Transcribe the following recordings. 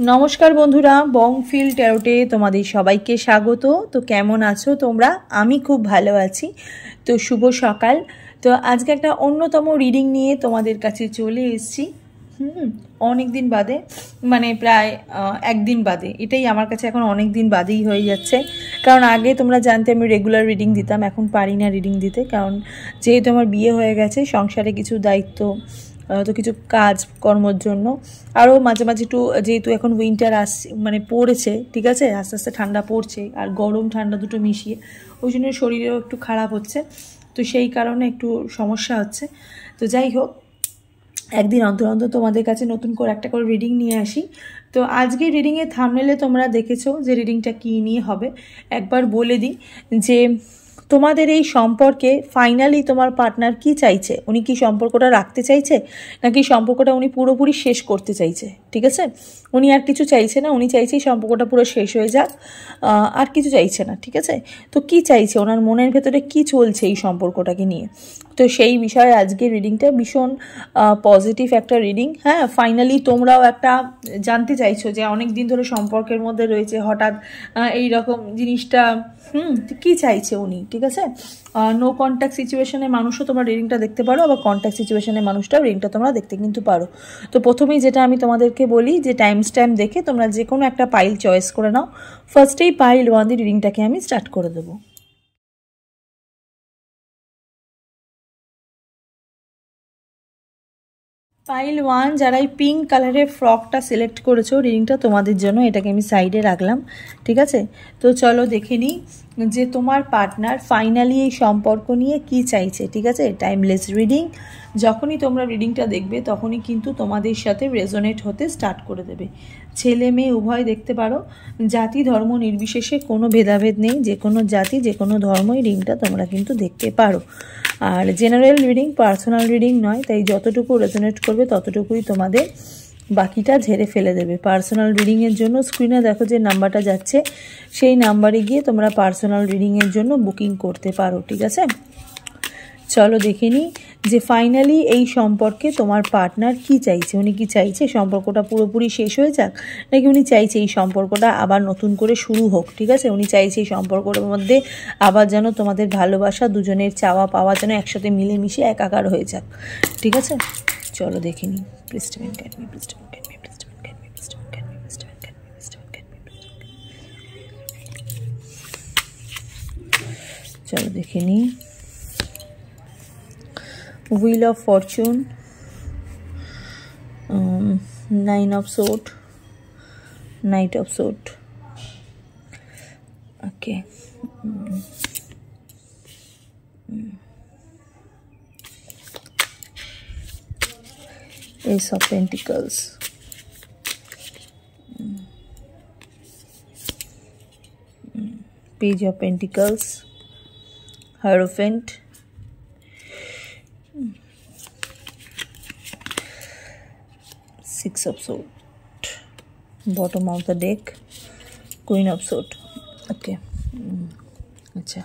নমস্কার বন্ধুরা, বংফিল ট্যারোটে তোমাদের সবাইকে স্বাগত। তো কেমন আছো তোমরা? আমি খুব ভালো আছি। তো শুভ সকাল। তো আজকে একটা অন্যতম রিডিং নিয়ে তোমাদের কাছে চলে এসেছি। অনেক দিন বাদে, মানে প্রায় একদিন বাদে। এটাই আমার কাছে এখন অনেক দিন বাদেই হয়ে যাচ্ছে, কারণ আগে তোমরা জানতে আমি রেগুলার রিডিং দিতাম, এখন পারি না রিডিং দিতে, কারণ যেহেতু আমার বিয়ে হয়ে গেছে, সংসারে কিছু দায়িত্ব, তো কিছু কাজ কর্মর জন্য, আরও মাঝে মাঝে একটু, যেহেতু এখন উইন্টার মানে পড়েছে, ঠিক আছে, আস্তে আস্তে ঠান্ডা পড়ছে, আর গরম ঠান্ডা দুটো মিশিয়ে, ওই জন্য শরীরেও একটু খারাপ হচ্ছে, তো সেই কারণে একটু সমস্যা হচ্ছে। তো যাই হোক, একদিন অন্তর অন্তর তোমাদের কাছে নতুন করে একটা করে রিডিং নিয়ে আসি। তো আজকে রিডিংয়ে থাম্বনেলে তোমরা দেখেছো যে রিডিংটা কী নিয়ে হবে। একবার বলে দিই যে তোমাদের এই সম্পর্কে ফাইনালি তোমার পার্টনার কি চাইছে। উনি কি সম্পর্কটা রাখতে চাইছে, নাকি সম্পর্কটা উনি পুরোপুরি শেষ করতে চাইছে? ঠিক আছে, উনি আর কিছু চাইছে না, উনি চাইছে এই সম্পর্কটা পুরো শেষ হয়ে যাক, আর কিছু চাইছে না। ঠিক আছে, তো কি চাইছে, ওনার মনের ভেতরে কি চলছে এই সম্পর্কটাকে নিয়ে, তো সেই বিষয়ে আজকে রিডিংটা ভীষণ পজিটিভ একটা রিডিং। হ্যাঁ, ফাইনালি তোমরাও একটা জানতে চাইছো যে অনেক দিন ধরে সম্পর্কের মধ্যে রয়েছে, হঠাৎ এই রকম জিনিসটা কি চাইছে উনি। ঠিক আছে, নো কন্ট্যাক্ট সিচুয়েশনের মানুষও তোমরা রিডিংটা দেখতে পারো, আবার কন্ট্যাক্ট সিচুয়েশনের মানুষটাও রিডিংটা তোমরা দেখতে কিন্তু পারো। তো প্রথমেই যেটা আমি তোমাদেরকে বলি যে টাইম স্ট্যাম্প দেখে তোমরা যে কোনো একটা পাইল চয়েস করে নাও। ফার্স্টেই পাইল 1 দিয়ে রিডিংটাকে আমি স্টার্ট করে দেবো। পাইল 1, যারা এই পিঙ্ক কালারের ফ্রকটা সিলেক্ট করেছো, রিডিংটা তোমাদের জন্য, এটাকে আমি সাইডে রাখলাম। ঠিক আছে, তো চলো দেখে নিই যে তোমার পার্টনার ফাইনালি এই সম্পর্ক নিয়ে কি চাইছে। ঠিক আছে, টাইমলেস রিডিং। যখনই তোমরা রিডিংটা দেখবে তখনই কিন্তু তোমাদের সাথে রেজোনেট হতে স্টার্ট করে দেবে। ছেলে মেয়ে উভয় দেখতে পারো, জাতি ধর্ম নির্বিশেষে কোনো ভেদাভেদ নেই, যে কোনো জাতি যে কোনো ধর্মই রিডিংটা তোমরা কিন্তু দেখতে পারো। আর জেনারেল রিডিং, পার্সোনাল রিডিং নয়, তাই যতটুকু রেজোনেট করবে ততটুকুই তোমাদের, বাকিটা ঝেড়ে ফেলে দেবে। পার্সোনাল রিডিংয়ের জন্য স্ক্রিনে দেখো যে নাম্বারটা যাচ্ছে, সেই নাম্বারে গিয়ে তোমরা পার্সোনাল রিডিংয়ের জন্য বুকিং করতে পারো। ঠিক আছে, চলো দেখে নিই যে ফাইনালি এই সম্পর্কে তোমার পার্টনার কি চাইছে। উনি কি চাইছে সম্পর্কটা পুরোপুরি শেষ হয়ে যাক, নাকি উনি চাইছে এই সম্পর্কটা আবার নতুন করে শুরু হোক? ঠিক আছে, উনি চাইছে এই সম্পর্কটার মধ্যে আবার যেন তোমাদের ভালোবাসা, দুজনের চাওয়া পাওয়া যেন একসাথে মিলেমিশে একাকার হয়ে যাক। ঠিক আছে, চলো দেখে নিই। চলো দেখে নিই। Wheel of Fortune, 9 of Swords, Knight of Swords. Okay. Ace of Pentacles. Page of Pentacles, Hierophant, Six of Swords, bottom of the deck, Queen of Swords. Okay, আচ্ছা,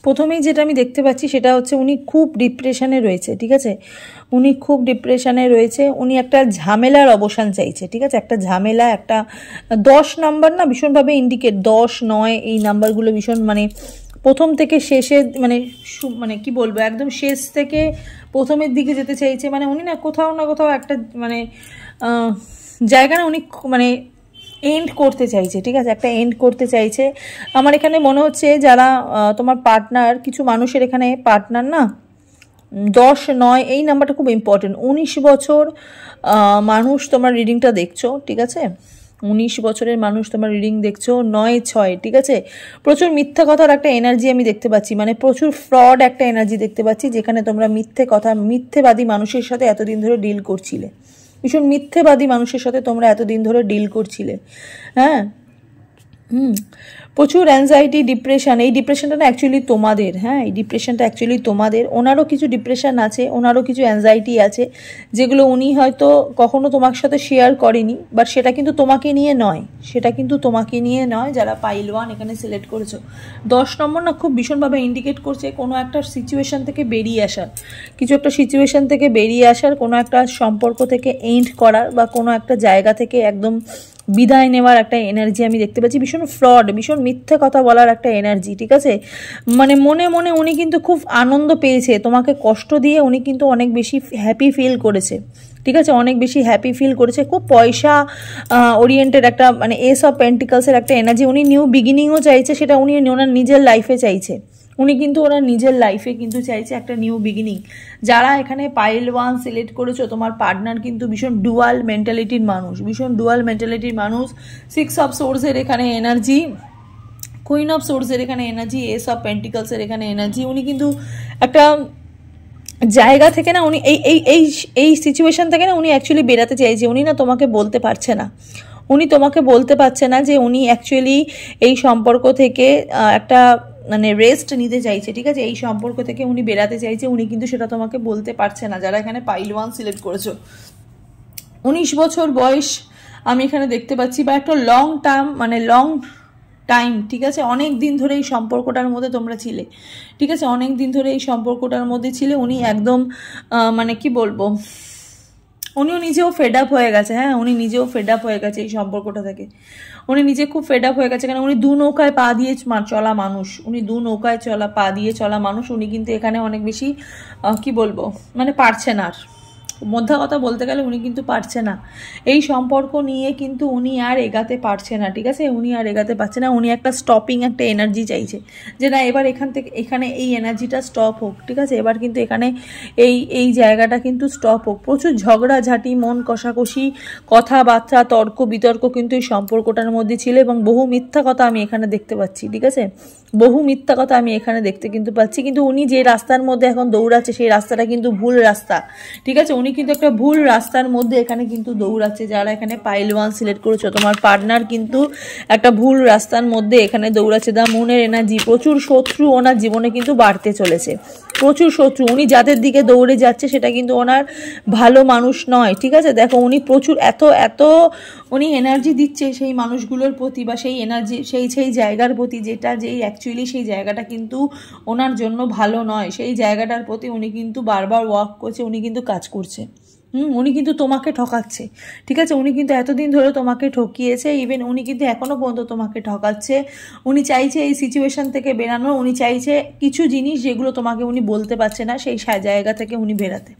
প্রথমেই যেটা আমি দেখতে পাচ্ছি সেটা হচ্ছে উনি খুব ডিপ্রেশনে রয়েছে। ঠিক আছে, উনি খুব ডিপ্রেশনে রয়েছে, উনি একটা ঝামেলার অবসান চাইছে। ঠিক আছে, একটা ঝামেলা, একটা 10 নাম্বার না ভীষণভাবে ইন্ডিকেট, 10, 9 এই নাম্বারগুলো ভীষণ, মানে প্রথম থেকে শেষে, মানে কি বলবো, একদম শেষ থেকে প্রথমের দিকে যেতে চাইছে। মানে উনি না কোথাও না কোথাও একটা, মানে জায়গা না, উনি মানে এন্ড করতে চাইছে। ঠিক আছে, একটা এন্ড করতে চাইছে। আমার এখানে মনে হচ্ছে যারা তোমার পার্টনার, কিছু মানুষের এখানে পার্টনার না 10, 9 এই নাম্বারটা খুব ইম্পর্টেন্ট। 19 বছর মানুষ তোমার রিডিংটা দেখছো। ঠিক আছে, 19 বছরের মানুষ তোমার রিডিং দেখছো। 9, 6, ঠিক আছে, প্রচুর মিথ্যা কথার একটা এনার্জি আমি দেখতে পাচ্ছি, মানে প্রচুর ফ্রড একটা এনার্জি দেখতে পাচ্ছি, যেখানে তোমরা মিথ্যে কথা, মিথ্যেবাদী মানুষের সাথে এতদিন ধরে ডিল করছিলে, ভীষণ মিথ্যেবাদী মানুষের সাথে তোমরা এতদিন ধরে ডিল করছিলে। হ্যাঁ, প্রচুর অ্যাংজাইটি, ডিপ্রেশন। এই ডিপ্রেশনটা না অ্যাকচুয়ালি তোমাদের, হ্যাঁ, এই ডিপ্রেশনটা অ্যাকচুয়ালি তোমাদের। ওনারও কিছু ডিপ্রেশন আছে, ওনারও কিছু অ্যাংজাইটি আছে, যেগুলো উনি হয়তো কখনো তোমার সাথে শেয়ার করেনি, বাট সেটা কিন্তু তোমাকে নিয়ে নয়, সেটা কিন্তু তোমাকে নিয়ে নয়। যারা পাইল 1 এখানে সিলেক্ট করেছো, 10 নম্বর না খুব ভীষণভাবে ইন্ডিকেট করছে কোনো একটা সিচুয়েশন থেকে বেরিয়ে আসার, কিছু একটা সিচুয়েশন থেকে বেরিয়ে আসার, কোনো একটা সম্পর্ক থেকে এন্ড করার, বা কোনো একটা জায়গা থেকে একদম বিদায় নেওয়ার একটা এনার্জি আমি দেখতে পাচ্ছি। ভীষণ ফ্রড, ভীষণ মিথ্যে কথা বলার একটা এনার্জি, ঠিক আছে। মানে মনে মনে উনি কিন্তু খুব আনন্দ পেয়েছে, তোমাকে কষ্ট দিয়ে উনি কিন্তু অনেক বেশি হ্যাপি ফিল করেছে, ঠিক আছে, অনেক বেশি হ্যাপি ফিল করেছে। খুব পয়সা ওরিয়েন্টেড একটা, মানে এস অফ পেন্টিকলসের একটা এনার্জি। উনি নিউ বিগিনিংও চাইছে, সেটা উনি ওনার নিজের লাইফে চাইছে, উনি কিন্তু ওনার নিজের লাইফে কিন্তু চাইছে একটা নিউ বিগিনিং। যারা এখানে পাইল 1 সিলেক্ট করেছো, তোমার পার্টনার কিন্তু ভীষণ ডুয়াল মেন্টালিটির মানুষ, ভীষণ ডুয়াল মেন্টালিটির মানুষ। 6 অফ সোর্সের এখানে এনার্জি, কুইন অফ সোর্সের এখানে এনার্জি, এস অফ পেন্টিকলসের এখানে এনার্জি। উনি কিন্তু একটা জায়গা থেকে না, উনি এই এই এই এই সিচুয়েশন থেকে না উনি অ্যাকচুয়ালি বেরাতে চাইছে। উনি না তোমাকে বলতে পারছে না, উনি তোমাকে বলতে পারছে না যে উনি অ্যাকচুয়ালি এই সম্পর্ক থেকে একটা মানে রেস্ট নিতে চাইছে, ঠিক আছে, এই সম্পর্ক থেকে উনি বেরাতে চাইছে, উনি কিন্তু সেটা তোমাকে বলতে পারছে না। যারা এখানে পাইল 1 সিলেক্ট করেছো, 19 বছর বয়স আমি এখানে দেখতে পাচ্ছি, বা একটা লং টার্ম, মানে লং টাইম, ঠিক আছে, অনেক দিন ধরে এই সম্পর্কটার মধ্যে তোমরা ছিলে, ঠিক আছে, অনেক দিন ধরে এই সম্পর্কটার মধ্যে ছিলে। উনি একদম মানে কি বলবো, উনিও নিজেও ফেড আপ হয়ে গেছে, হ্যাঁ, উনি নিজেও ফেড আপ হয়ে গেছে এই সম্পর্কটা থেকে, উনি নিজে খুব ফেড আপ হয়ে গেছে। কারণ উনি 2 নৌকায় পা দিয়ে চলা মানুষ, উনি 2 নৌকায় পা দিয়ে চলা মানুষ। উনি কিন্তু এখানে অনেক বেশি কি বলবো, মানে পারছে না আর, মধ্যা কথা বলতে গেলে উনি কিন্তু পারছে না এই সম্পর্ক নিয়ে, কিন্তু উনি আর এগাতে পারছে না, ঠিক আছে, উনি আর এগাতে পারছে না। উনি একটা স্টপিং একটা এনার্জি চাইছে, যে না এবার এখান থেকে এখানে এই এনার্জিটা স্টপ হোক, ঠিক আছে, এবার কিন্তু এখানে এই জায়গাটা কিন্তু স্টপ হোক। প্রচুর ঝগড়াঝাঁটি, মন কষাকষি, কথাবার্তা, তর্ক বিতর্ক কিন্তু এই সম্পর্কটার মধ্যে ছিল, এবং বহু মিথ্যা কথা আমি এখানে দেখতে পাচ্ছি, ঠিক আছে, বহু মিথ্যা কথা আমি এখানে দেখতে কিন্তু পাচ্ছি। কিন্তু উনি যে রাস্তার মধ্যে এখন দৌড়াচ্ছে, সেই রাস্তাটা কিন্তু ভুল রাস্তা, ঠিক আছে, উনি কিন্তু একটা ভুল রাস্তার মধ্যে এখানে কিন্তু দৌড়াচ্ছে। যারা এখানে পাইল 1 সিলেক্ট করেছো, তোমার পার্টনার কিন্তু একটা ভুল রাস্তার মধ্যে এখানে দৌড়াচ্ছে। দা মুনের এনার্জি, প্রচুর শত্রু ওনার জীবনে কিন্তু বাড়তে চলেছে, প্রচুর শত্রু। উনি যাদের দিকে দৌড়ে যাচ্ছে সেটা কিন্তু ওনার ভালো মানুষ নয়, ঠিক আছে, দেখো উনি প্রচুর এত এত উনি এনার্জি দিচ্ছে সেই মানুষগুলোর প্রতি, বা সেই এনার্জি সেই জায়গার প্রতি, যেটা যেই অ্যাকচুয়ালি সেই জায়গাটা কিন্তু ওনার জন্য ভালো নয়, সেই জায়গাটার প্রতি উনি কিন্তু বারবার ওয়ার্ক করছে, উনি কিন্তু কাজ করছে। উনি কিন্তু তোমাকে ঠকাচ্ছে, ঠিক আছে, উনি কিন্তু এতদিন ধরে তোমাকে ঠকিয়েছে, ইভেন উনি কিন্তু এখনো পর্যন্ত তোমাকে ঠকাচ্ছে। উনি চাইছে এই সিচুয়েশন থেকে বেরানো, উনি চাইছে কিছু জিনিস যেগুলো তোমাকে উনি বলতে পারছে না, সেই জায়গা থেকে উনি বেরাতে,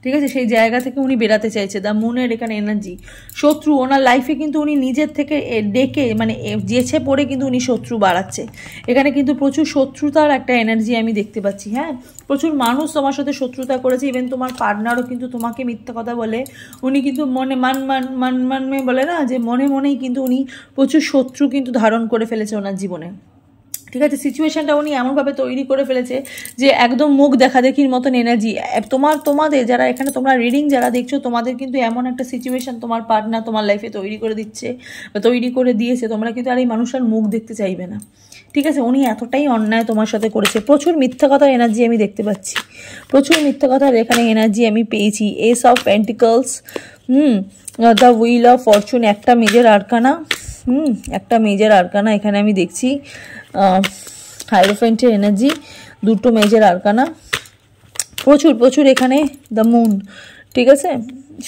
ঠিক আছে, সেই জায়গা থেকে উনি বেরাতে চাইছে। দা মুনের এখানে এনার্জি, শত্রু ওনার লাইফে কিন্তু উনি নিজের থেকে ডেকে, মানে জেছে পড়ে কিন্তু উনি শত্রু বাড়াচ্ছে। এখানে কিন্তু প্রচুর শত্রুতার একটা এনার্জি আমি দেখতে পাচ্ছি, হ্যাঁ, প্রচুর মানুষ তোমার সাথে শত্রুতা করেছে, ইভেন তোমার পার্টনারও কিন্তু তোমাকে মিথ্যা কথা বলে। উনি কিন্তু মনে মান বলে না, যে মনে মনেই কিন্তু উনি প্রচুর শত্রু কিন্তু ধারণ করে ফেলেছে ওনার জীবনে, ঠিক আছে, সিচুয়েশনটা উনি এমনভাবে তৈরি করে ফেলেছে যে একদম মুখ দেখাদেখির মতন এনার্জি। তোমাদের যারা এখানে তোমরা রিডিং যারা দেখছো, তোমাদের কিন্তু এমন একটা সিচুয়েশন তোমার পার্টনার তোমার লাইফে তৈরি করে দিচ্ছে বা তৈরি করে দিয়েছে, তোমরা কিন্তু আর এই মানুষটার মুখ দেখতে চাইবে না, ঠিক আছে, উনি এতটাই অন্যায় তোমার সাথে করেছে। প্রচুর মিথ্যা কথার এনার্জি আমি দেখতে পাচ্ছি, প্রচুর মিথ্যা কথার এখানে এনার্জি আমি পেয়েছি। S of pentacles, the wheel of Fortune, একটা মেজর আরকানা, একটা মেজর আরকানা এখানে আমি দেখছি। হাইরোফেন্টের এনার্জি, 2টো মেজর আরকানা, প্রচুর এখানে দ্য মুন, ঠিক আছে,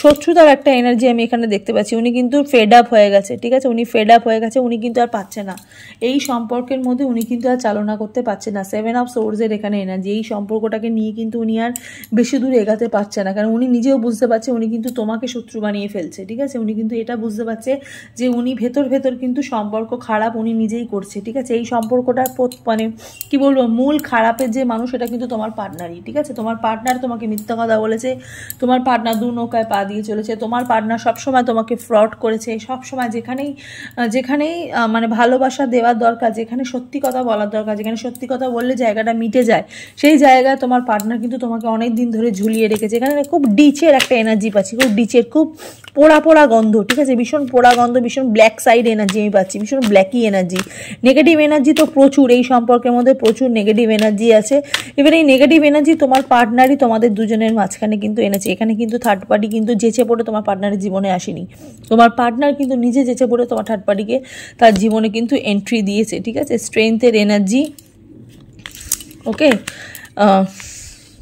শত্রুতার একটা এনার্জি আমি এখানে দেখতে পাচ্ছি। উনি কিন্তু ফেড আপ হয়ে গেছে, ঠিক আছে, উনি ফেড আপ হয়ে গেছে, উনি কিন্তু আর পাচ্ছে না এই সম্পর্কের মধ্যে, উনি কিন্তু আর চালনা করতে পারছে না। 7 অফ সোর্সের এখানে এনার্জি, এই সম্পর্কটাকে নিয়ে কিন্তু উনি আর বেশি দূর এগাতে পারছে না, কারণ উনি নিজেও বুঝতে পারছে উনি কিন্তু তোমাকে শত্রু বানিয়ে ফেলছে, ঠিক আছে, উনি কিন্তু এটা বুঝতে পারছে যে উনি ভেতর কিন্তু সম্পর্ক খারাপ উনি নিজেই করছে, ঠিক আছে, এই সম্পর্কটার মানে কি বলবো, মূল খারাপের যে মানুষ, এটা কিন্তু তোমার পার্টনারই, ঠিক আছে, তোমার পার্টনার তোমাকে মিথ্যা কথা বলেছে, তোমার পার্টনার 2 নৌকায় পা পা দিয়ে চলেছে, তোমার পার্টনার সবসময় তোমাকে ফ্রড করেছে, সবসময় যেখানেই যেখানেই মানে ভালোবাসা দেওয়ার দরকার, যেখানে সত্যি কথা বলার দরকার, যেখানে সত্যি কথা বললে জায়গাটা মিটে যায়, সেই জায়গায় তোমার পার্টনার কিন্তু তোমাকে অনেক দিন ধরে ঝুলিয়ে রেখেছে। এখানে খুব ডিচের একটা এনার্জি পাচ্ছি, খুব ডিচের, খুব পোড়া পোড়া গন্ধ, ঠিক আছে, ভীষণ পোড়া গন্ধ, ভীষণ ব্ল্যাক সাইড এনার্জি আমি পাচ্ছি, ভীষণ ব্ল্যাকি এনার্জি। নেগেটিভ এনার্জি তো প্রচুর, এই সম্পর্কের মধ্যে প্রচুর নেগেটিভ এনার্জি আছে। এবার এই নেগেটিভ এনার্জি তোমার পার্টনারই তোমাদের দুজনের মাঝখানে কিন্তু এনেছে। এখানে কিন্তু থার্ড পার্টি কিন্তু যেচে পড়ে তোমার পার্টনারের জীবনে আসেনি, তোমার পার্টনার কিন্তু নিজে যেচে পড়ে তোমার থার্ড পার্টিকে তার জীবনে কিন্তু এন্ট্রি দিয়েছে, ঠিক আছে। স্ট্রেংথের energy, okay,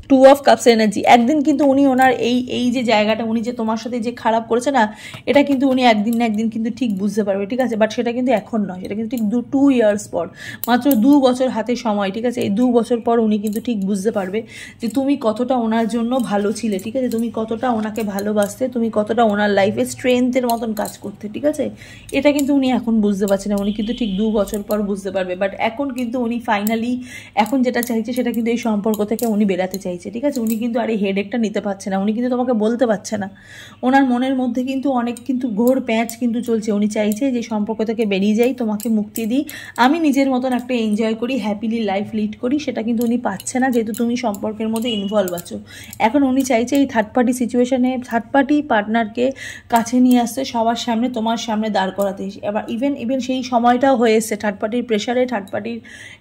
2 of cups energy. একদিন কিন্তু উনি ওনার এই যে জায়গাটা উনি যে তোমার সাথে যে খারাপ করেছে না, এটা কিন্তু উনি একদিন না একদিন কিন্তু ঠিক বুঝতে পারবে, ঠিক আছে। বাট সেটা কিন্তু এখন নয়, সেটা কিন্তু ঠিক 2 ইয়ার্স পর, মাত্র 2 বছর হাতে সময়, ঠিক আছে। এই 2 বছর পর উনি কিন্তু ঠিক বুঝতে পারবে যে তুমি কতটা ওনার জন্য ভালো ছিলে, ঠিক আছে, তুমি কতটা ওনাকে ভালোবাসতে, তুমি কতটা ওনার লাইফে স্ট্রেংথের মতন কাজ করতে, ঠিক আছে। এটা কিন্তু উনি এখন বুঝতে পারছে না, উনি কিন্তু ঠিক 2 বছর পর বুঝতে পারবে। বাট এখন কিন্তু উনি ফাইনালি এখন যেটা চাইছে সেটা কিন্তু এই সম্পর্ক থেকে উনি বেরাতে চাইছে, ঠিক আছে। উনি কিন্তু আর এই হেডেকটা নিতে পারছে না, উনি কিন্তু তোমাকে বলতে পারছে না, ওনার মনের মধ্যে কিন্তু অনেক কিন্তু ঘোর প্যাঁচ কিন্তু চলছে। উনি চাইছে যে সম্পর্ক থেকে বেরিয়ে যাই, তোমাকে মুক্তি দিই, আমি নিজের মতন একটা এনজয় করি, হ্যাপিলি লাইফ লিড করি, সেটা কিন্তু উনি পাচ্ছে না, যেহেতু তুমি সম্পর্কের মধ্যে ইনভলভ আছো। এখন উনি চাইছে এই থার্ড পার্টি সিচুয়েশনে থার্ড পার্টি পার্টনারকে কাছে নিয়ে আসতে, সবার সামনে তোমার সামনে দাঁড় করাতে। এবার ইভেন সেই সময়টাও হয়ে এসছে, থার্ড পার্টির প্রেশারে, থার্ড পার্টির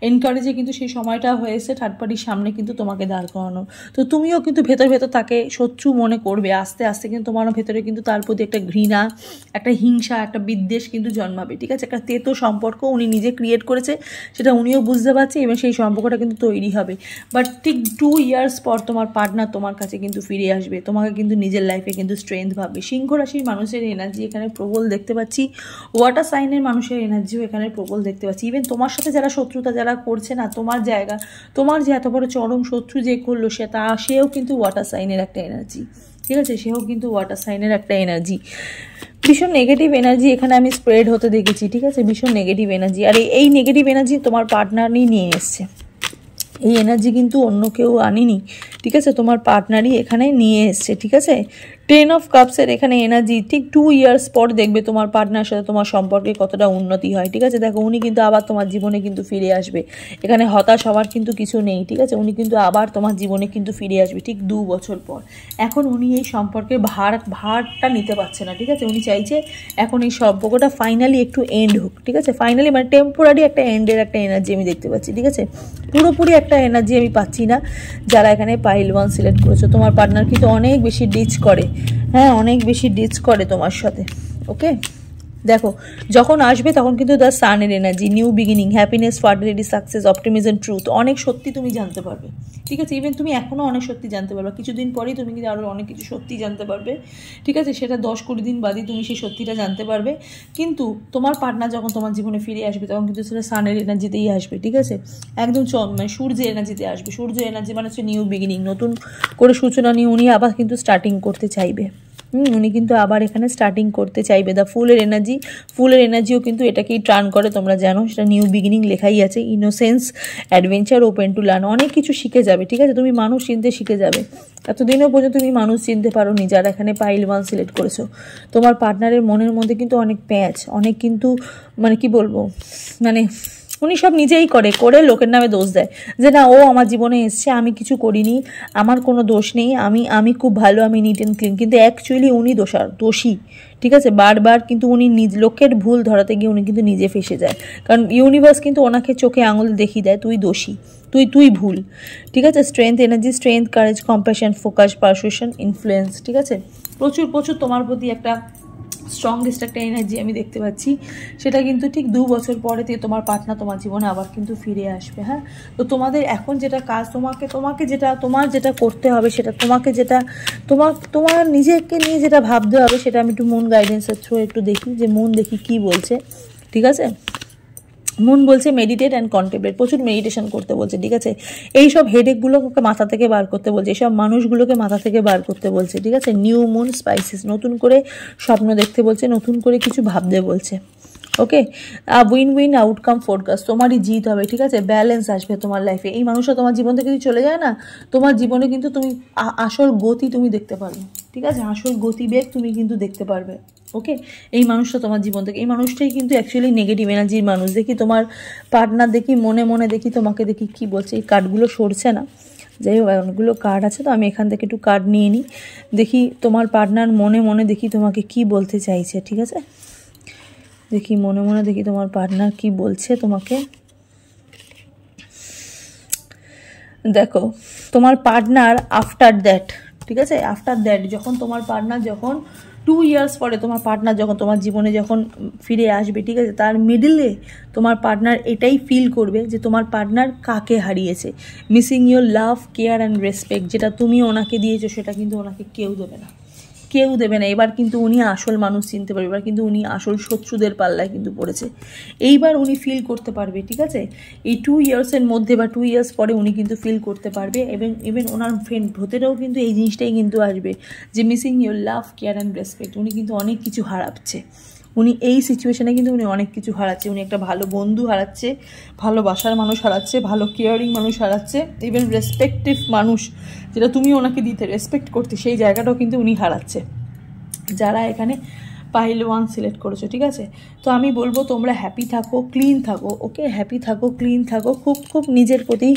এনকারেজে কিন্তু সেই সময়টাও হয়ে এসছে থার্ড পার্টির সামনে কিন্তু তোমাকে দাঁড় করানো। তো তুমিও কিন্তু ভেতর ভেতর তাকে শত্রু মনে করবে, আস্তে আস্তে কিন্তু তোমার ভেতরে কিন্তু তার প্রতি একটা ঘৃণা, একটা হিংসা, একটা বিদ্বেষ কিন্তু জন্মাবে, ঠিক আছে। একটা তেতো সম্পর্ক উনি নিজে ক্রিয়েট করেছে, সেটা উনিও বুঝতে পারছে, এবং সেই সম্পর্কটা কিন্তু তৈরি হবে। বাট ঠিক 2 ইয়ার্স পর তোমার পার্টনার তোমার কাছে কিন্তু ফিরে আসবে, তোমাকে কিন্তু নিজের লাইফে কিন্তু স্ট্রেংথ ভাববে। সিংহ রাশির মানুষের এনার্জি এখানে প্রবল দেখতে পাচ্ছি, ওয়াটার সাইনের মানুষের এনার্জিও এখানে প্রবল দেখতে পাচ্ছি। ইভেন তোমার সাথে যারা শত্রুতা যারা করছে না, তোমার জায়গা, তোমার যে এত বড় চরম শত্রু যে করলো, সেও কিন্তু ওয়াটার সাইনের একটা এনার্জি, ঠিক আছে, সেও কিন্তু ওয়াটার সাইনের একটা এনার্জি। ভীষণ নেগেটিভ এনার্জি এখানে আমি স্প্রেড হতে দেখেছি, ঠিক আছে, ভীষণ নেগেটিভ এনার্জি। আর এই নেগেটিভ এনার্জি তোমার পার্টনারই নিয়ে এসছে, এই এনার্জি কিন্তু অন্য কেউ আনিনি, ঠিক আছে, তোমার পার্টনারই এখানে নিয়ে এসছে, ঠিক আছে। 10 অফ কাপসের এখানে এনার্জি ঠিক 2 ইয়ার্স পর দেখবে তোমার পার্টনারের সাথে তোমার সম্পর্কে কতটা উন্নতি হয়, ঠিক আছে। দেখো উনি কিন্তু আবার তোমার জীবনে কিন্তু ফিরে আসবে, এখানে হতাশ হওয়ার কিন্তু কিছু নেই, ঠিক আছে। উনি কিন্তু আবার তোমার জীবনে কিন্তু ফিরে আসবে ঠিক 2 বছর পর। এখন উনি এই সম্পর্কের ভারটা নিতে পারছে না, ঠিক আছে। উনি চাইছে এখন এই সম্পর্কটা ফাইনালি একটু এন্ড হোক, ঠিক আছে, ফাইনালি মানে টেম্পোরারি একটা এন্ডের একটা এনার্জি আমি দেখতে পাচ্ছি, ঠিক আছে। পুরোপুরি একটা এনার্জি আমি পাচ্ছি না। যারা এখানে পাইল 1 সিলেক্ট করেছো, তোমার পার্টনার কিন্তু অনেক বেশি ডিচ করে, হ্যাঁ, অনেক বেশি ডিচ করে তোমার সাথে, ওকে। দেখো যখন আসবে তখন কিন্তু দ্য সানের energy, new beginning, happiness, fertility, success, optimism, truth, অনেক সত্যি তুমি জানতে পারবে, ঠিক আছে। ইভেন তুমি এখনও অনেক সত্যি জানতে পারবে, কিছুদিন পরেই তুমি কিন্তু আরও অনেক কিছু সত্যি জানতে পারবে, ঠিক আছে। সেটা 10-20 দিন বাদই তুমি সেই সত্যিটা জানতে পারবে। কিন্তু তোমার পার্টনার যখন তোমার জীবনে ফিরে আসবে তখন কিন্তু সেটা সানের এনার্জিতেই আসবে, ঠিক আছে, একদম মানে সূর্যের এনার্জিতে আসবে। সূর্য এনার্জি মানে হচ্ছে নিউ বিগিনিং, নতুন করে সূচনা নিয়ে উনি আবার কিন্তু স্টার্টিং করতে চাইবে, উনি কিন্তু আবার এখানে স্টার্টিং করতে চাইবে। দ্য ফুলের এনার্জিও কিন্তু এটাকেই টার্ন করে, তোমরা জানো, সেটা নিউ বিগিনিং লেখাই আছে। Innocence, adventure, open to learn, অনেক কিছু শিখে যাবে, ঠিক আছে। তুমি মানুষ চিনতে শিখে যাবে, এতদিনও পর্যন্ত তুমি মানুষ চিনতে পারো নি যারা এখানে পাইল 1 সিলেক্ট করেছো। তোমার পার্টনারের মনের মধ্যে কিন্তু অনেক প্যাঁচ, অনেক কিন্তু মানে কি বলবো, মানে উনি সব নিজেই করে লোকের নামে দোষ দেয় যে না ও আমার জীবনে এসছে, আমি কিছু করিনি, আমার কোনো দোষ নেই, আমি খুব ভালো, আমি নিট অ্যান্ড ক্লিন, কিন্তু অ্যাকচুয়ালি উনি দোষী, ঠিক আছে। বারবার কিন্তু উনি লোকের ভুল ধরাতে গিয়ে উনি কিন্তু নিজে ফেসে যায়, কারণ ইউনিভার্স কিন্তু ওনাকে চোখে আঙুল দেখিয়ে দেয়, তুই দোষী, তুই ভুল, ঠিক আছে। Strength energy, strength, courage, compassion, focus, persuasion, influence, ঠিক আছে। প্রচুর তোমার প্রতি একটা স্ট্রংগেস্ট একটা এনার্জি আমি দেখতে পাচ্ছি, সেটা কিন্তু ঠিক 2 বছর পরে তোমার পার্টনার তোমার জীবনে আবার কিন্তু ফিরে আসবে, হ্যাঁ। তো তোমাদের এখন যেটা কাজ, তোমার যেটা করতে হবে, সেটা তোমার নিজেকে নিয়ে যেটা ভাবতে হবে, সেটা আমি একটু মুন গাইডেন্সের থ্রু একটু দেখি যে মুন দেখি কি বলছে, ঠিক আছে। মুন বলছে মেডিটেট অ্যান্ড কন্টেম্পলেট, প্রচুর মেডিটেশন করতে বলছে, ঠিক আছে। এইসব হেডেকগুলোকে মাথা থেকে বার করতে বলছে, এইসব মানুষগুলোকে মাথা থেকে বার করতে বলছে, ঠিক আছে। নিউ মুন স্পাইসেস, নতুন করে স্বপ্ন দেখতে বলছে, নতুন করে কিছু ভাবতে বলছে, ওকে, উইন উইন আউটকাম ফোরকাস্ট, তোমারই জিত হবে, ঠিক আছে, ব্যালেন্স আসবে তোমার লাইফে। এই মানুষটা তোমার জীবন থেকে যদি চলে যায় না, তোমার জীবনে কিন্তু তুমি আসল গতি তুমি দেখতে পারবে, ঠিক আছে, আসল গতিবেগ তুমি কিন্তু দেখতে পারবে। ওকে, এই মানুষটা তোমার জীবন থেকে, এই মানুষটাই কিন্তু অ্যাকচুয়ালি নেগেটিভ এনার্জির মানুষ। দেখি তোমার পার্টনার, দেখি মনে মনে দেখি তোমাকে, দেখি কি বলছে। এই কার্ডগুলো সরছে না, যাই হোক অনেকগুলো কার্ড আছে, তো আমি এখান থেকে একটু কার্ড নিয়ে নিই, দেখি তোমার পার্টনার মনে মনে দেখি তোমাকে কি বলতে চাইছে, ঠিক আছে, দেখি মনে মনে দেখি তোমার পার্টনার কি বলছে তোমাকে। দেখো তোমার পার্টনার আফটার দ্যাট, ঠিক আছে, আফটার দ্যাট যখন তোমার পার্টনার, যখন 2 ইয়ার্স পরে তোমার পার্টনার যখন তোমার জীবনে যখন ফিরে আসবে, ঠিক আছে, তার মিডলে তোমার পার্টনার এটাই ফিল করবে যে তোমার পার্টনার কাকে হারিয়েছে। Missing your love, care and respect, যেটা তুমি ওনাকে দিয়েছো সেটা কিন্তু ওনাকে কেউ দেবে না, কেউ দেবে না। এবার কিন্তু উনি আসল মানুষ চিনতে পারবে, এবার কিন্তু উনি আসল শত্রুদের পাল্লায় কিন্তু পড়েছে, এইবার উনি ফিল করতে পারবে, ঠিক আছে, এই 2 ইয়ার্সের মধ্যে বা 2 ইয়ার্স পরে উনি কিন্তু ফিল করতে পারবে। এবং ইভেন ওনার ফ্রেন্ড ভেতরেও কিন্তু এই জিনিসটাই কিন্তু আসবে যে missing your love, care and respect, উনি কিন্তু অনেক কিছু হারাচ্ছে, উনি এই সিচুয়েশনে কিন্তু উনি অনেক কিছু হারাচ্ছে। উনি একটা ভালো বন্ধু হারাচ্ছে, ভালোবাসার মানুষ হারাচ্ছে, ভালো কেয়ারিং মানুষ হারাচ্ছে, ইভেন রেসপেক্টিভ মানুষ যেটা তুমি ওনাকে দিতে, রেসপেক্ট করতে, সেই জায়গাটাও কিন্তু উনি হারাচ্ছে। যারা এখানে পাইল 1 সিলেক্ট করেছো, ঠিক আছে, তো আমি বলবো তোমরা হ্যাপি থাকো, ক্লিন থাকো, ওকে, হ্যাপি থাকো, ক্লিন থাকো, খুব খুব নিজের প্রতি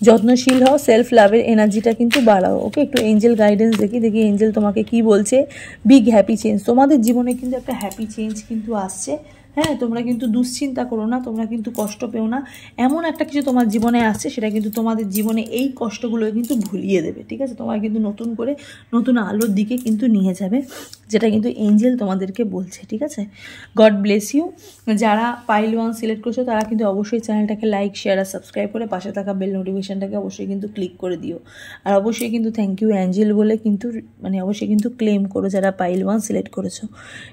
যত্নশীল হও, সেলফ লাভের এনার্জিটা কিন্তু বাড়াও। ওকে, একটু এঞ্জেল গাইডেন্স দেখি, এঞ্জেল তোমাকে কি বলছে। বিগ হ্যাপি চেঞ্জ, তোমাদের জীবনে কিন্তু একটা হ্যাপি চেঞ্জ কিন্তু আসছে। হ্যাঁ, তোমরা কিন্তু দুশ্চিন্তা করো না, তোমরা কিন্তু কষ্ট পেও না, এমন একটা কিছু তোমার জীবনে আসছে সেটা কিন্তু তোমাদের জীবনে এই কষ্টগুলো কিন্তু ভুলিয়ে দেবে, ঠিক আছে, তোমার কিন্তু নতুন করে নতুন আলোর দিকে কিন্তু নিয়ে যাবে, যেটা কিন্তু এঞ্জেল তোমাদেরকে বলছে, ঠিক আছে। God bless you. যারা পাইল 1 সিলেক্ট করছো তারা কিন্তু অবশ্যই চ্যানেলটাকে লাইক, শেয়ার আর সাবস্ক্রাইব করে পাশে থাকা বেল নোটিফিকেশনটাকে অবশ্যই কিন্তু ক্লিক করে দিও। আর অবশ্যই কিন্তু থ্যাংক ইউ অ্যাঞ্জেল বলে কিন্তু মানে অবশ্যই কিন্তু ক্লেম করো যারা পাইল 1 সিলেক্ট করেছো,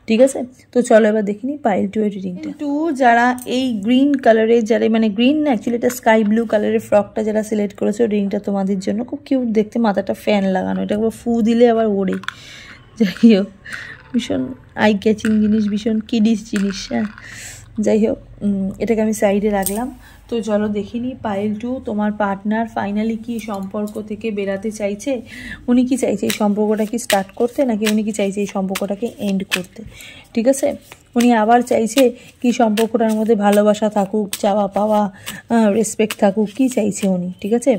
ঠিক আছে। তো চলো এবার দেখিনি পাইল 2 এর রিডিংটা। 2 যারা এই গ্রিন কালারের, যারা মানে গ্রিন না অ্যাকচুয়ালি এটা স্কাই ব্লু কালারের ফ্রকটা যারা সিলেক্ট করেছো, রিংটা তোমাদের জন্য খুব কিউট দেখতে, মাথাটা ফ্যান লাগানো, এটা একবার ফু দিলে আবার ওড়ে, যাই হোক ভীষণ আই ক্যাচিং জিনিস, ভীষণ কিডিস জিনিস। হ্যাঁ, যাই হোক এটাকে আমি সাইডে রাখলাম। তো চলো দেখিনি পাইল 2 তোমার পার্টনার ফাইনালি কি সম্পর্ক থেকে বেরাতে চাইছে, উনি কি চাইছে এই সম্পর্কটাকে স্টার্ট করতে, নাকি উনি কি চাইছে এই সম্পর্কটাকে এন্ড করতে, ঠিক আছে, উনি আবার চাইছে কি সম্পর্কটার মধ্যে ভালোবাসা থাকুক, চাওয়া পাওয়া, রেসপেক্ট থাকুক, কি চাইছে উনি, ঠিক আছে,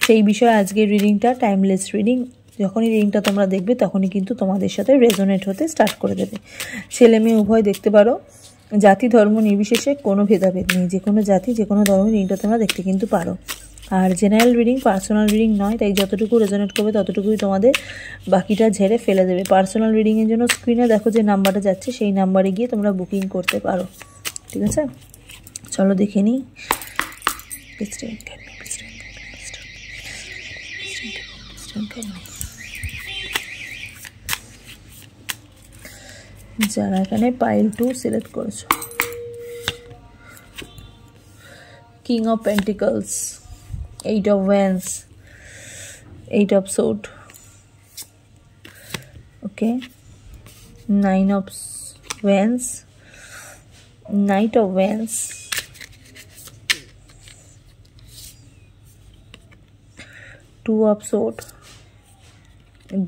সেই বিষয়ে আজকের রিডিংটা টাইমলেস রিডিং। যখনই রিডিংটা তোমরা দেখবে তখনই কিন্তু তোমাদের সাথে রেজোনেট হতে স্টার্ট করে দেবে। ছেলে মেয়ে উভয় দেখতে পারো, জাতি ধর্ম নির্বিশেষে কোনো ভেদাভেদ নেই, যে কোনো জাতি যে কোনো ধর্মের রিডিংটা তোমরা দেখতে কিন্তু পারো। আর জেনারেল রিডিং, পার্সোনাল রিডিং নয়, তাই যতটুকু রেজোনেট করবে ততটুকুই তোমাদের, বাকিটা ঝেড়ে ফেলে দেবে। পার্সোনাল রিডিংয়ের জন্য স্ক্রিনে দেখো যে নাম্বারটা যাচ্ছে, সেই নাম্বারে গিয়ে তোমরা বুকিং করতে পারো, ঠিক আছে। চলো দেখে নিই। যারা এখানে পাইল 2 সিলেক্ট করেছো, king of pentacles, 8 of wands, 8 of sword, okay, 9 of wands, night of once, 2 of sword,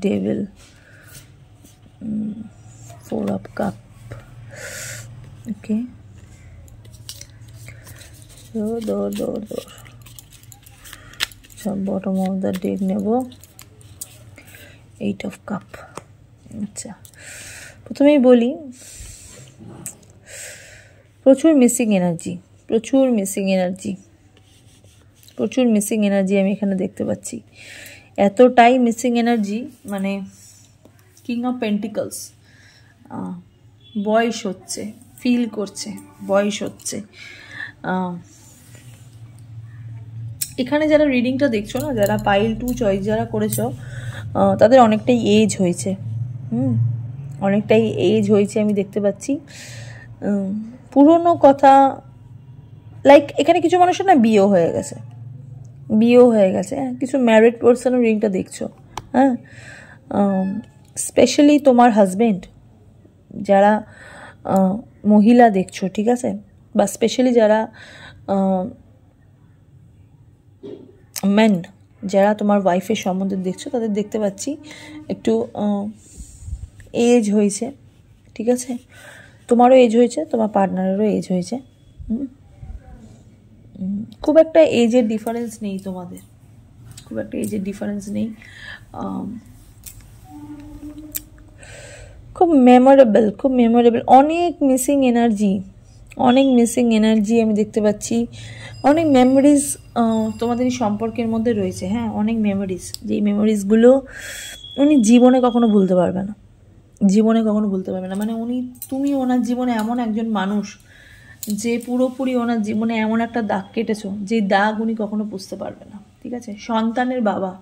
devil, 4 of cup, okay, door so bottom of the deck নেব 8 of cup। আচ্ছা, প্রথমেই বলি প্রচুর মিসিং এনার্জি আমি এখানে দেখতে পাচ্ছি, এতটাই মিসিং এনার্জি, মানে কিং অফ পেন্টিকলস বয়স হচ্ছে, ফিল করছে বয়স হচ্ছে। এখানে যারা রিডিংটা দেখছো না, যারা পাইল 2 চয়েস যারা করেছো, তাদের অনেকটাই এজ হয়েছে, অনেকটাই এজ হয়েছে আমি দেখতে পাচ্ছি। পুরনো কথা, লাইক এখানে কিছু মানুষের না বিয়েও হয়ে গেছে, হ্যাঁ, কিছু ম্যারিড পার্সনের রিংটা দেখছো, হ্যাঁ, স্পেশালি তোমার হাজবেন্ড, যারা মহিলা দেখছো, ঠিক আছে, বা স্পেশালি যারা মেন, যারা তোমার ওয়াইফের সম্বন্ধে দেখছো, তাদের দেখতে পাচ্ছি একটু এজ হয়েছে, ঠিক আছে, তোমারও এজ হয়েছে, তোমার পার্টনারেরও এজ হয়েছে, খুব একটা এজের ডিফারেন্স নেই তোমাদের, খুব একটা এজের ডিফারেন্স নেই, খুব মেমোরেবল, অনেক মিসিং এনার্জি আমি দেখতে পাচ্ছি, অনেক মেমোরিজ তোমাদের এই সম্পর্কের মধ্যে রয়েছে, হ্যাঁ, অনেক মেমোরিজ, যেই মেমোরিজগুলো উনি জীবনে কখনো ভুলতে পারবে না, মানে তুমি ওনার জীবনে এমন একজন মানুষ যে পুরোপুরি ওনার জীবনে এমন একটা দাগ কেটেছো, যে দাগ উনি কখনো বুঝতে পারবে না, ঠিক আছে। সন্তানের বাবা,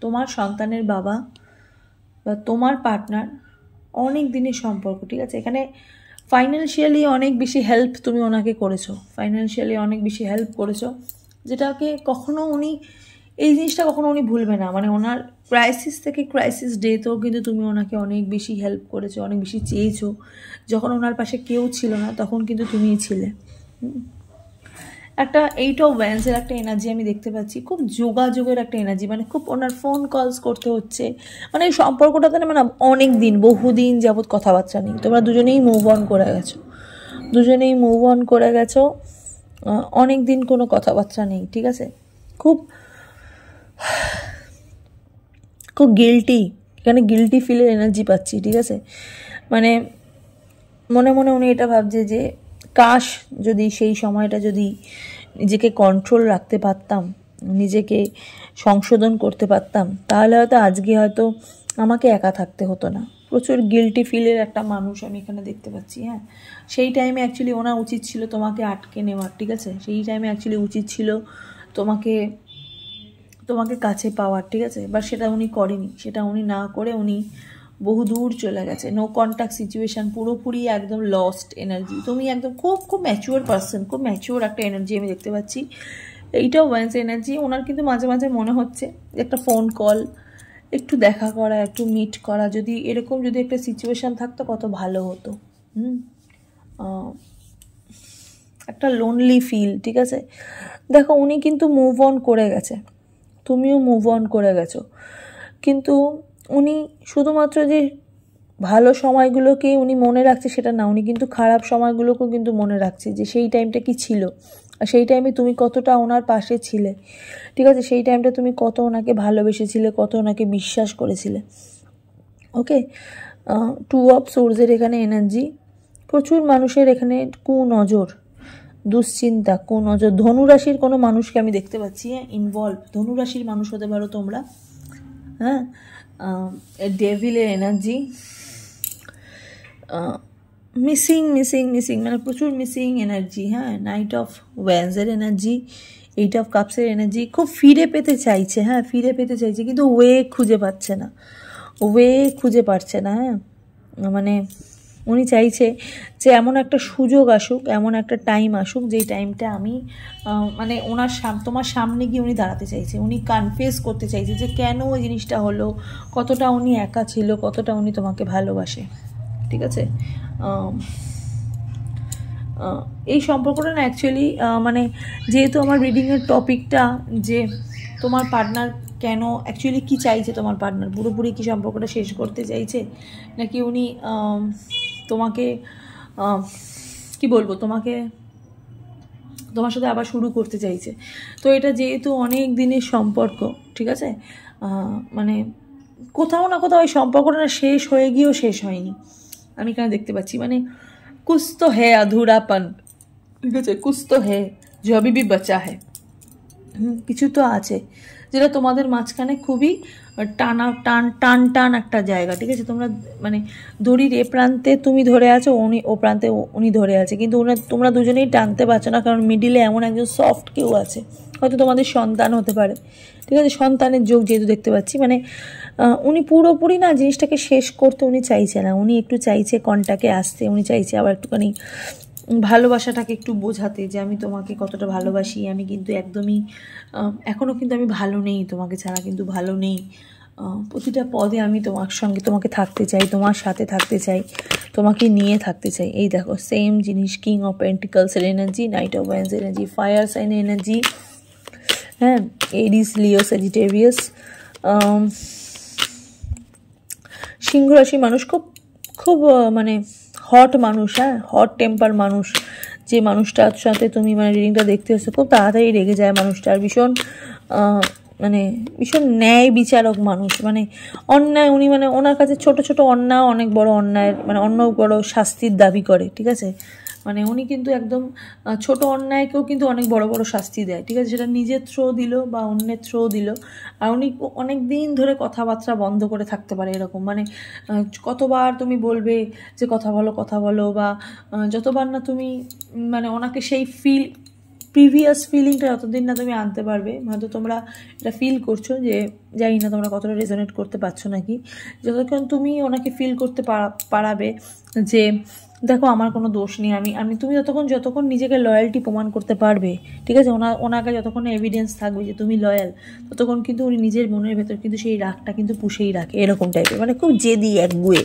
তোমার সন্তানের বাবা বা তোমার পার্টনার, অনেক দিনের সম্পর্ক, ঠিক আছে। এখানে ফাইন্যান্সিয়ালি অনেক বেশি হেল্প তুমি ওনাকে করেছো, যেটাকে কখনো উনি, এই জিনিসটা কখনো উনি ভুলবে না, মানে ওনার ক্রাইসিস থেকে ক্রাইসিস ডেতেও কিন্তু তুমি ওনাকে অনেক বেশি হেল্প করেছো, অনেক বেশি চেয়েছো, যখন ওনার পাশে কেউ ছিল না তখন কিন্তু তুমিই ছিলে। একটা 8 অফ ওয়ান্ডসের একটা এনার্জি আমি দেখতে পাচ্ছি, খুব যোগাযোগের একটা এনার্জি, মানে খুব ওনার ফোন কলস করতে হচ্ছে, মানে এই সম্পর্কটাতে না, মানে অনেক দিন, বহুদিন যাবৎ কথাবার্তা নেই, তোমরা দুজনেই মুভ অন করে গেছো, অনেক দিন কোনো কথাবার্তা নেই, ঠিক আছে। খুব গিল্টি, এখানে গিল্টি ফিলের এনার্জি পাচ্ছি, ঠিক আছে, মানে মনে মনে উনি এটা ভাবছে যে কাশ যদি সেই সময়টা যদি নিজেকে কন্ট্রোল রাখতে পারতাম, নিজেকে সংশোধন করতে পারতাম, তাহলে হয়তো আজকে হয়তো আমাকে একা থাকতে হতো না। প্রচুর গিল্টি ফিলের একটা মানুষ আমি এখানে দেখতে পাচ্ছি, হ্যাঁ। সেই টাইমে অ্যাকচুয়ালি ওনার উচিত ছিল তোমাকে আটকে নেওয়ার, ঠিক আছে, সেই টাইমে অ্যাকচুয়ালি উচিত ছিল তোমাকে কাছে পাওয়ার, ঠিক আছে, বাট সেটা উনি করেনি, সেটা উনি না করে উনি বহু দূর চলে গেছে, নো কন্ট্যাক্ট সিচুয়েশান, পুরোপুরি একদম লস্ট এনার্জি। তুমি একদম খুব ম্যাচিওর পার্সন, খুব ম্যাচিওর একটা এনার্জি আমি দেখতে পাচ্ছি, এইটাও ওয়ান্স এনার্জি। ওনার কিন্তু মাঝে মাঝে মনে হচ্ছে একটা ফোন কল, একটু দেখা করা, একটু মিট করা, যদি এরকম যদি একটা সিচুয়েশান থাকতো কত ভালো হতো। একটা লোনলি ফিল, ঠিক আছে। দেখো উনি কিন্তু মুভ অন করে গেছে, তুমিও মুভ অন করে গেছো, কিন্তু উনি শুধুমাত্র যে ভালো সময়গুলোকে উনি মনে রাখছে সেটা না, উনি কিন্তু খারাপ সময়গুলোকেও কিন্তু মনে রাখছে, যে সেই টাইমটা কি ছিল, আর সেই টাইমে তুমি কতটা ওনার পাশে ছিলে, ঠিক আছে, সেই টাইমটা তুমি কত ওনাকে ভালোবেসেছিলে, কত ওনাকে বিশ্বাস করেছিলে। ওকে, 2 অফ সোর্সের এখানে এনার্জি, প্রচুর মানুষের এখানে কুনজর, দুশ্চিন্তা, কুনজর, ধনুরাশির কোনো মানুষকে আমি দেখতে পাচ্ছি, হ্যাঁ, ইনভলভ, ধনুরাশির মানুষ হতে পারো তোমরা, হ্যাঁ। ডেভিলের এনার্জি, মিসিং, মানে প্রচুর মিসিং এনার্জি, হ্যাঁ। নাইট অফ ওয়ান্ডসের এনার্জি, 8 অফ কাপসের এনার্জি, খুব ফিরে পেতে চাইছে, হ্যাঁ, কিন্তু ওয়ে খুঁজে পাচ্ছে না, হ্যাঁ, মানে উনি চাইছে যে এমন একটা সুযোগ আসুক, এমন একটা টাইম আসুক, যেই টাইমটা আমি মানে তোমার সামনে গিয়ে উনি দাঁড়াতে চাইছে, উনি কনফেস করতে চাইছে যে কেন ওই জিনিসটা হলো, কতটা উনি একা ছিল, কতটা উনি তোমাকে ভালোবাসে, ঠিক আছে। এই সম্পর্কটা না অ্যাকচুয়ালি মানে যেহেতু আমার রিডিংয়ের টপিকটা যে তোমার পার্টনার কেন অ্যাকচুয়ালি কি চাইছে, তোমার পার্টনার পুরোপুরি কি সম্পর্কটা শেষ করতে চাইছে, নাকি উনি তোমাকে কি বলবো, তোমার সাথে আবার শুরু করতে চাইছে। তো এটা যেহেতু অনেক দিনের সম্পর্ক, ঠিক আছে, মানে কোথাও না কোথাও এই সম্পর্কটা না শেষ হয়ে গিয়েও শেষ হয়নি, আমি এখানে দেখতে পাচ্ছি, মানে कुछ तो है अधूरापन, ঠিক আছে, कुछ तो है जो अभी भी बचा है, কিছু তো আছে যেটা তোমাদের মাঝখানে খুবই টান একটা জায়গা, ঠিক আছে। তোমরা মানে দড়ির এ প্রান্তে তুমি ধরে আছো, ও প্রান্তে উনি ধরে আছে, কিন্তু তোমরা দুজনেই টানতে পারছো না, কারণ মিডিলে এমন একজন সফট কেউ আছে, হয়তো তোমাদের সন্তান হতে পারে, ঠিক আছে, সন্তানের যোগ যেহেতু দেখতে পাচ্ছি, মানে উনি পুরোপুরি না জিনিসটাকে শেষ করতে উনি চাইছে না, উনি একটু চাইছে কন্টাক্টে আসতে, উনি চাইছে আবার একটুখানি ভালোবাসাটাকে একটু বোঝাতে, যে আমি তোমাকে কতটা ভালোবাসি, আমি কিন্তু একদমই এখনও কিন্তু আমি ভালো নেই, তোমাকে ছাড়া কিন্তু ভালো নেই, প্রতিটা পদে আমি তোমাকে থাকতে চাই, তোমার সাথে থাকতে চাই, তোমাকে নিয়ে থাকতে চাই। এই দেখো সেম জিনিস, কিং অফ পেন্টিকলসের energy, knight of wands energy, fire sign energy, হ্যাঁ, এরিস, লিও, স্যাজিটেরিয়াস। সিংহ রাশি মানুষ খুব খুব মানে হট মানুষ, হ্যাঁ, হট টেম্পার মানুষ। যে মানুষটার সাথে তুমি মানে রিডিংটা দেখতে হচ্ছে খুব তাড়াতাড়ি রেগে যায় মানুষটা, আর ভীষণ মানে ভীষণ ন্যায় বিচারক মানুষ। মানে অন্যায় উনি মানে ওনার কাছে ছোট ছোট অন্যায় অনেক বড় অন্যায়ের মানে অন্য বড় শাস্তির দাবি করে, ঠিক আছে। মানে উনি কিন্তু একদম ছোট অন্যায়কেও কিন্তু অনেক বড় বড় শাস্তি দেয়, ঠিক আছে, সেটা নিজের থ্রো দিল বা অন্যের থ্রো দিল। আর উনি অনেক দিন ধরে কথাবার্তা বন্ধ করে থাকতে পারে এরকম, মানে কতবার তুমি বলবে যে কথা বলো, বা যতবার না তুমি মানে ওনাকে সেই প্রিভিয়াস ফিলিংটা যতদিন না তুমি আনতে পারবে, হয়তো তোমরা এটা ফিল করছো, যে জানি না তোমরা কতটা রেজোনেট করতে পারছো নাকি, যতক্ষণ তুমি ওনাকে ফিল করতে পারাবে যে দেখো আমার কোনো দোষ নেই, আমি তুমি যতক্ষণ নিজেকে লয়্যালটি প্রমাণ করতে পারবে, ঠিক আছে, ওনাকে যতক্ষণ এভিডেন্স থাকবে যে তুমি লয়াল, ততক্ষণ কিন্তু উনি নিজের মনের ভেতর কিন্তু সেই রাগটা কিন্তু পুষেই রাখে, এরকম টাইপের, মানে খুব জেদি একগুয়ে,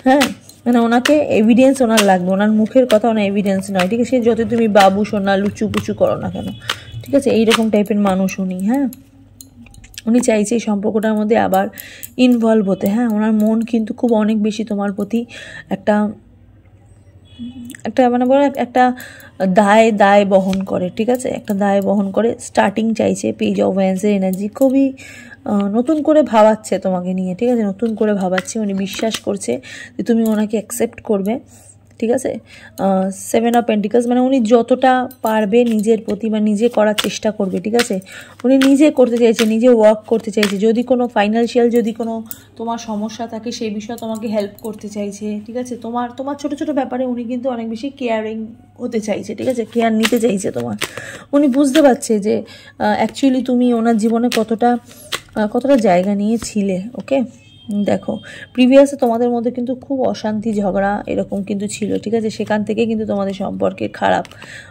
হ্যাঁ, মানে ওনাকে এভিডেন্স ওনার লাগবে, ওনার মুখের কথা ওনার এভিডেন্স নয়, ঠিক আছে, সে যত তুমি বাবু সোনা লুচু পুচু করো না কেন, ঠিক আছে, এইরকম টাইপের মানুষ উনি। হ্যাঁ, উনি চাইছে এই সম্পর্কটার মধ্যে আবার ইনভলভ হতে। হ্যাঁ, ওনার মন কিন্তু খুব অনেক বেশি তোমার প্রতি একটা মানে বড় একটা দায় বহন করে, ঠিক আছে, একটা দায় বহন করে। স্টার্টিং চাইছে, পেজ অফ ওয়ান্সের এনার্জি, খুবই নতুন করে ভাবাচ্ছে তোমাকে নিয়ে, ঠিক আছে, নতুন করে ভাবাচ্ছে, উনি বিশ্বাস করছে যে তুমি ওনাকে অ্যাকসেপ্ট করবে, ঠিক আছে। সেভেন অফ পেন্টিকলস, মানে উনি যতটা পারবে নিজের প্রতি বা নিজে করার চেষ্টা করবে, ঠিক আছে, উনি নিজে করতে চাইছে, নিজে ওয়ার্ক করতে চাইছে, যদি কোনো ফাইন্যান্সিয়াল যদি কোনো তোমার সমস্যা থাকে সেই বিষয়ে তোমাকে হেল্প করতে চাইছে, ঠিক আছে, তোমার ছোটো ছোটো ব্যাপারে উনি কিন্তু অনেক বেশি কেয়ারিং হতে চাইছে, ঠিক আছে, কেয়ার নিতে চাইছে তোমার। উনি বুঝতে পারছে যে অ্যাকচুয়ালি তুমি ওনার জীবনে কতটা জায়গা নিয়েছিলে। ওকে, দেখো প্রিভিয়াসে তোমাদের মধ্যে কিন্তু খুব অশান্তি ঝগড়া এরকম কিন্তু ছিল, ঠিক আছে, সেখান থেকে কিন্তু তোমাদের সম্পর্কে খারাপ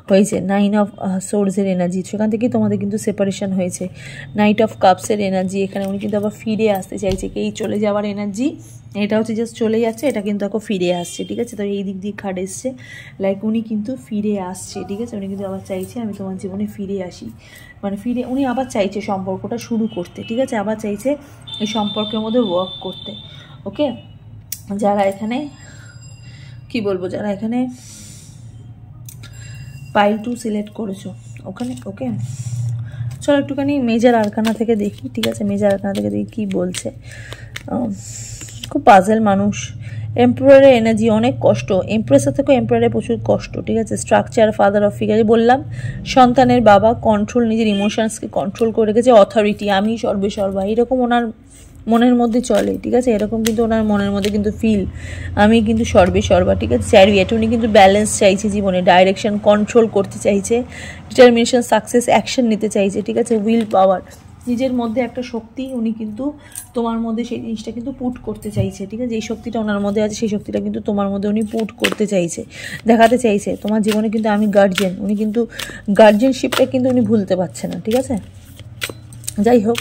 হয়েছে। 9 অফ সোর্সের এনার্জি, সেখান থেকেই তোমাদের কিন্তু সেপারেশন হয়েছে। নাইট অফ কাপসের এনার্জি, এখানে উনি কিন্তু আবার ফিরে আসতে চাইছে, এই চলে যাওয়ার এনার্জি, এটা হচ্ছে জাস্ট চলে যাচ্ছে, এটা কিন্তু এখন ফিরে আসছে, ঠিক আছে, তো এই দিক দিয়ে খাট এসছে, লাইক উনি কিন্তু ফিরে আসছে, ঠিক আছে, উনি কিন্তু আবার চাইছে আমি তোমার জীবনে ফিরে আসি, মানে উনি আবার চাইছে সম্পর্কটা শুরু করতে, ঠিক আছে, আবার চাইছে এই সম্পর্কের মধ্যে ওয়ার্ক করতে। ওকে, যারা এখানে কি বলবো, যারা এখানে পাইল 2 সিলেক্ট করেছো ওখানে, ওকে, চলো একটুখানি মেজর আরকানা থেকে দেখি, ঠিক আছে, মেজর আরকানা থেকে দেখি কী বলছে। খুব পাজেল মানুষ, এমপ্রয়ারের এনার্জি, অনেক কষ্ট, এমপ্রেসের থেকেও এমপ্রয়ারের প্রচুর কষ্ট, ঠিক আছে, স্ট্রাকচার, ফাদার অফ ফিগার, বললাম সন্তানের বাবা, কন্ট্রোল, নিজের ইমোশনসকে কন্ট্রোল করে রেখেছে, অথরিটি, আমি সর্বা, এরকম ওনার মনের মধ্যে চলে, ঠিক আছে, এরকম কিন্তু ওনার মনের মধ্যে কিন্তু ফিল আমি কিন্তু সর্বা, ঠিক আছে। চ্যারিয়েট, উনি কিন্তু ব্যালেন্স চাইছে জীবনে, ডাইরেকশন কন্ট্রোল করতে চাইছে, ডিটারমিনেশন, সাকসেস, অ্যাকশন নিতে চাইছে, ঠিক আছে, উইল পাওয়ার, নিজের মধ্যে একটা শক্তি উনি কিন্তু তোমার মধ্যে সেই জিনিসটা কিন্তু পুট করতে চাইছে, ঠিক আছে, যেই শক্তিটা ওনার মধ্যে আছে সেই শক্তিটা কিন্তু তোমার মধ্যে উনি পুট করতে চাইছে, দেখাতে চাইছে তোমার জীবনে কিন্তু আমি গার্জিয়ান, উনি কিন্তু গার্জিয়ানশিপটা কিন্তু উনি ভুলতে পারছে না, ঠিক আছে। যাই হোক,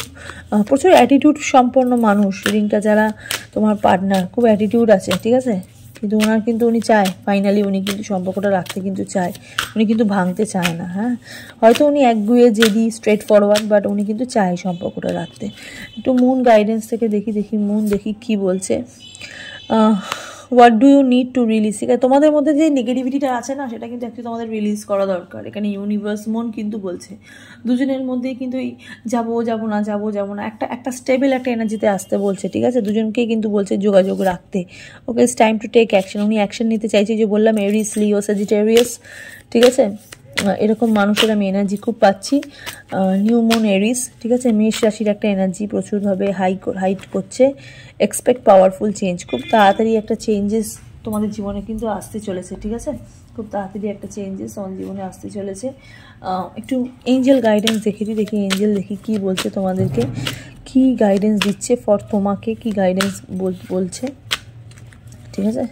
প্রচুর অ্যাটিটিউড সম্পন্ন মানুষ রিংটা, যারা তোমার পার্টনার খুব অ্যাটিটিউড আছে, ঠিক আছে, কিন্তু ওনার কিন্তু উনি চায় ফাইনালি, উনি কিন্তু সম্পর্কটা রাখতে কিন্তু চায়, উনি কিন্তু ভাঙতে চায় না। হ্যাঁ, হয়তো উনি একগুয়ে জেদি স্ট্রেট ফরওয়ার্ড, বাট উনি কিন্তু চায় সম্পর্কটা রাখতে। একটু মুন গাইডেন্স থেকে দেখি মুন দেখি কি বলছে। What do you need to release, ঠিক আছে, তোমাদের মধ্যে যে নেগেটিভিটিটা আছে না, সেটা কিন্তু অ্যাকচুয়ালি তোমাদের রিলিজ করা দরকার। এখানে ইউনিভার্স, মন কিন্তু বলছে দুজনের মধ্যেই কিন্তু এই যাবো না একটা স্টেবল একটা এনার্জিতে আসতে বলছে, ঠিক আছে, দুজনকেই কিন্তু বলছে যোগাযোগ রাখতে। Okay, it's time to take action, উনি অ্যাকশন নিতে চাইছে, যে বললাম এরিস, লিও, স্যাজিটেরিয়াস, ঠিক আছে, এরকম মানুষের আমি এনার্জি খুব পাচ্ছি। নিউ মুন এরিস, ঠিক আছে, মেষ রাশির একটা এনার্জি প্রচুরভাবে হাইট করছে। এক্সপেক্ট পাওয়ারফুল চেঞ্জ, খুব তাড়াতাড়ি একটা চেঞ্জেস তোমাদের জীবনে কিন্তু আসতে চলেছে, ঠিক আছে, খুব তাড়াতাড়ি একটা চেঞ্জেস তোমাদের জীবনে আসতে চলেছে। একটু এঞ্জেল গাইডেন্স দেখি এঞ্জেল দেখি কী বলছে তোমাদেরকে, কি গাইডেন্স দিচ্ছে ফর তোমাকে, কি গাইডেন্স বলছে, ঠিক আছে।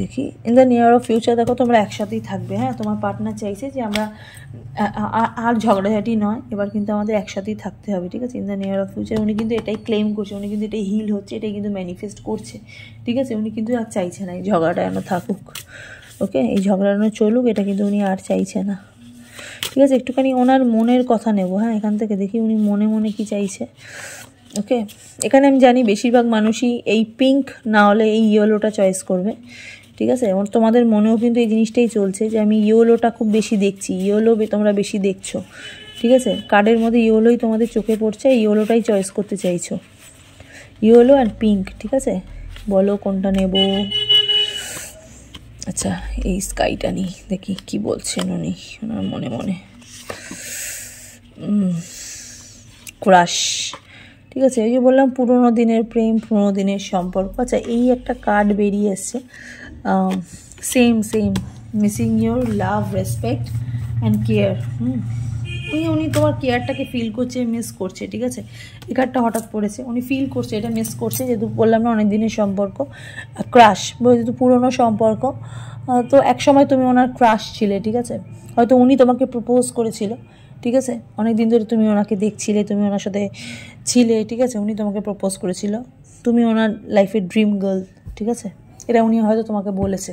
দেখি in the near of future দেখো তোমরা একসাথেই থাকবে। হ্যাঁ, তোমার পার্টনার চাইছে যে আমরা আর ঝগড়াঝাটি নয়, এবার কিন্তু আমাদের একসাথেই থাকতে হবে, ঠিক আছে। In the near of future উনি কিন্তু এটাই ক্লেম করছে, উনি কিন্তু এটাই হিল হচ্ছে, এটাই কিন্তু ম্যানিফেস্ট করছে, ঠিক আছে। উনি কিন্তু আর চাইছে না এই ঝগড়াটা যেন থাকুক, ওকে, এই ঝগড়ানো চলুক, এটা কিন্তু উনি আর চাইছে না, ঠিক আছে। একটুখানি ওনার মনের কথা নেব। হ্যাঁ, এখান থেকে দেখি উনি মনে মনে কি চাইছে। ওকে, এখানে আমি জানি বেশিরভাগ মানুষই এই পিঙ্ক না হলে এই ইয়েলোটা চয়েস করবে, ঠিক আছে। এবং তোমাদের মনেও কিন্তু এই জিনিসটাই চলছে যে আমি ইয়েলোটা খুব বেশি দেখছি, ইয়েলো তোমরা বেশি দেখছো, ঠিক আছে। কার্ডের মধ্যে ইয়েলোই তোমাদের চোখে পড়ছে, ইয়েলোটাই চয়েস করতে চাইছো, ইয়েলো আর পিঙ্ক, ঠিক আছে। বলো কোনটা নেব। আচ্ছা, এই স্কাইটা নিই, দেখি কি বলছেন উনি ওনার মনে মনে। ক্রাশ, ঠিক আছে। ওই যে বললাম পুরোনো দিনের প্রেম, পুরোনো দিনের সম্পর্ক। আচ্ছা, এই একটা কার্ড বেরিয়ে এসছে, same missing your love, respect and care. উনি তোমার কেয়ারটাকে ফিল করছে, মিস করছে, ঠিক আছে। এই কার্ডটা হঠাৎ পড়েছে, উনি ফিল করছে, এটা মিস করছে, যেহেতু বললাম না অনেক দিনের সম্পর্ক। ক্রাশ, যেহেতু পুরোনো সম্পর্ক, তো এক সময় তুমি ওনার ক্রাশ ছিলে, ঠিক আছে। হয়তো উনি তোমাকে প্রপোজ করেছিল, ঠিক আছে। অনেক দিন ধরে তুমি ওনাকে দেখছিলে, তুমি ওনার সাথে ছিলে, ঠিক আছে। উনি তোমাকে প্রপোজ করেছিল, তুমি ওনার লাইফের ড্রিম গার্ল, ঠিক আছে। এটা উনি হয়তো তোমাকে বলেছে।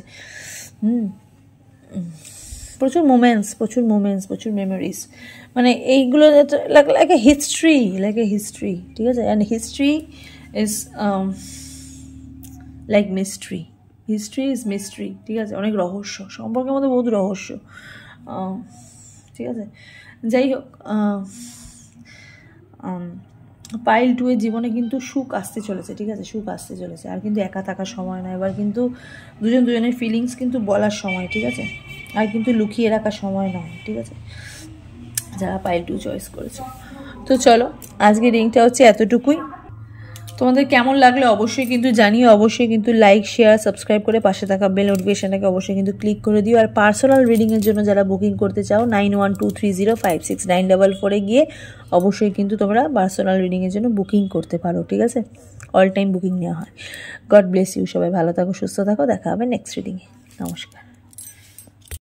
প্রচুর মোমেন্টস, প্রচুর মেমোরিজ, মানে এইগুলো লাইক এ হিস্ট্রি, ঠিক আছে। And history is like mystery, ঠিক আছে। অনেক রহস্য, সম্পর্কের মধ্যে বহুত রহস্য, ঠিক আছে। যাই হোক, পাইল 2 এর জীবনে কিন্তু সুখ আসতে চলেছে, ঠিক আছে, সুখ আসতে চলেছে। আর কিন্তু একা থাকার সময় না, এবার কিন্তু দুজনের ফিলিংস কিন্তু বলার সময়, ঠিক আছে। আর কিন্তু লুকিয়ে রাখার সময় নয়, ঠিক আছে, যারা পাইল 2 চয়েস করেছে। তো চলো, আজকে রিডিংটা হচ্ছে এতটুকুই। তোমাদের কেমন লাগলে অবশ্যই কিন্তু জানিও, অবশ্যই কিন্তু লাইক, শেয়ার, সাবস্ক্রাইব করে পাশে থাকা বেল নোটিফিকেশনটাকে অবশ্যই কিন্তু ক্লিক করে দিও। আর পার্সোনাল রিডিংয়ের জন্য যারা বুকিং করতে চাও 9123056944 গিয়ে অবশ্যই কিন্তু তোমরা পার্সোনাল রিডিংয়ের জন্য বুকিং করতে পারো, ঠিক আছে। অল টাইম বুকিং নেওয়া হয়। গড ব্লেস ইউ, সবাই ভালো থাকো, সুস্থ থাকো, দেখা হবে নেক্সট রিডিংয়ে। নমস্কার।